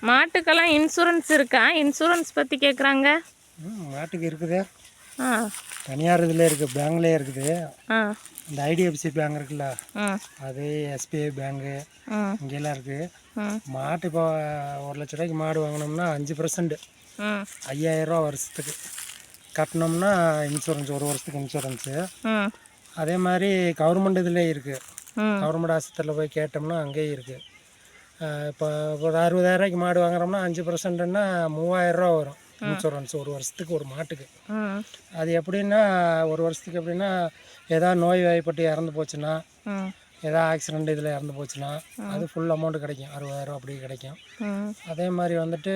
மாட்டுக்கெல்லாம் insurance இருக்கா? Insurance பற்றி கேட்குறாங்க. மாட்டுக்கு இருக்குது. ஆ தனியார் இதில் இருக்குது, பேங்க்லேயே இருக்குது. ஆ இந்த ஐடிஎஃப்சி பேங்க் இருக்குல்ல, ம் அது எஸ்பிஐ பேங்கு ம் இங்கெல்லாம் இருக்குது. ம் மாட்டு இப்போ 1,00,000 மாடு வாங்கினோம்னா 5% ம் 5,000 வருஷத்துக்கு கட்டினோம்னா இன்சூரன்ஸ், 1 வருஷத்துக்கு இன்சூரன்ஸு. ம் அதே மாதிரி கவர்மெண்ட் இதிலே இருக்குது. ம் கவர்மெண்ட் ஆஸ்பத்திரியில் போய் கேட்டோம்னா அங்கேயும் இருக்குது. இப்போ ஒரு 60,000 மாடு வாங்குறோம்னா 5%ன்னா 3,000 வரும் இன்சூரன்ஸ் ஒரு வருஷத்துக்கு ஒரு மாட்டுக்கு. ம் அது எப்படின்னா ஒரு வருஷத்துக்கு எப்படின்னா ஏதாவது நோய் வாய்ப்பட்டு இறந்து போச்சுன்னா, ம் ஏதாவது ஆக்சிடெண்ட் இதில் இறந்து போச்சுன்னா அது ஃபுல் அமௌண்ட்டு கிடைக்கும், 60,000 அப்படி கிடைக்கும். ம் அதே மாதிரி வந்துட்டு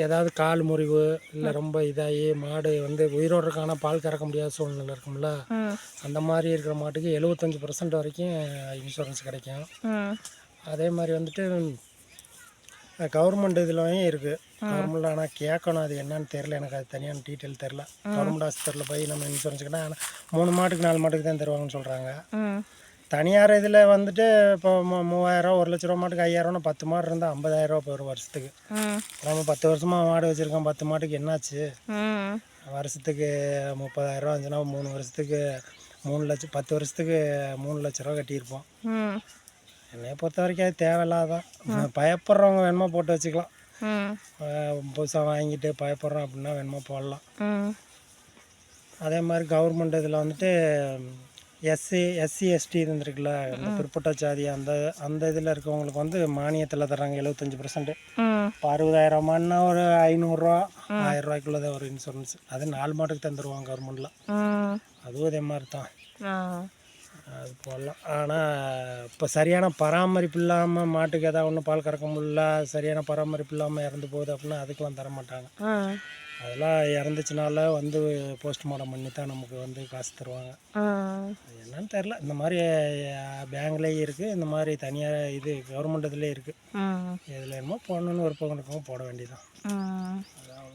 ஏதாவது கால் முறிவு இல்லை ரொம்ப இதாகி மாடு வந்து உயிரோடு இருக்கான பால் கறக்க முடியாத சூழ்நிலை இருக்கும்ல, அந்த மாதிரி இருக்கிற மாட்டுக்கு 75% வரைக்கும் இன்சூரன்ஸ் கிடைக்கும். அதே மாதிரி வந்துட்டு கவர்மெண்ட் இதுலையும் இருக்குது. கவர்மெண்ட்டில் ஆனால் கேட்கணும், அது என்னன்னு தெரில, எனக்கு அது தனியான டீட்டெயில் தெரில. கவர்மெண்ட் ஆஸ்பத்திரியில் போய் நம்ம இன்சூரன்ஸ் கேட்டால் ஆனால் 3 மாட்டுக்கு 4 மாட்டுக்கு தான் தருவாங்கன்னு சொல்கிறாங்க. தனியார் இதில் வந்துட்டு இப்போ 3,000 1,00,000 மாட்டுக்கு 5,000 10 மாடு இருந்தால் 50,000 போயிடும் வருஷத்துக்கு. நம்ம 10 வருஷமாக மாடு வச்சுருக்கோம், 10 மாட்டுக்கு என்னாச்சு? வருஷத்துக்கு 30,000 இருந்துச்சுன்னா 3 வருஷத்துக்கு 3 லட்சம், 10 வருஷத்துக்கு 3 லட்ச ரூபா கட்டியிருப்போம். என்னைய பொறுத்த வரைக்கும் அது தேவையில்லாதான். பயப்படுறவங்க வேணுமா போட்டு வச்சுக்கலாம். புதுசாக வாங்கிட்டு பயப்படுறோம் அப்படின்னா வேணுமா போடலாம். அதே மாதிரி கவர்மெண்ட் இதில் வந்துட்டு எஸ்சி எஸ்டி இருந்துருக்குல்ல, இந்த பிற்பட்ட ஜாதி அந்த இதில் இருக்கவங்களுக்கு வந்து மானியத்தில் தர்றாங்க 75%. இப்போ 60,000 ஒரு 500 1,000 தான் ஒரு இன்சூரன்ஸ். அது 4 மாட்டுக்கு தந்துடுவாங்க கவர்மெண்ட்டில். அதுவும் அதே மாதிரி தான், அது போடலாம். ஆனால் இப்போ சரியான பராமரிப்பு இல்லாமல் மாட்டுக்கு ஏதாவது ஒன்று பால் கறக்க முடியல, சரியான பராமரிப்பு இல்லாமல் இறந்து போகுது அப்படின்னா அதுக்கெலாம் தர மாட்டாங்க. அதெல்லாம் இறந்துச்சுனால வந்து போஸ்ட்மார்ட்டம் பண்ணி தான் நமக்கு வந்து காசு தருவாங்க. அது என்னன்னு தெரில. இந்த மாதிரி பேங்க்லேயும் இருக்குது, இந்த மாதிரி தனியார் இது கவர்மெண்ட் இதுலேயே இருக்குது. எதில் என்னமோ போடணுன்னு விருப்பம் இருக்கவும் போட வேண்டியதான். அதான்.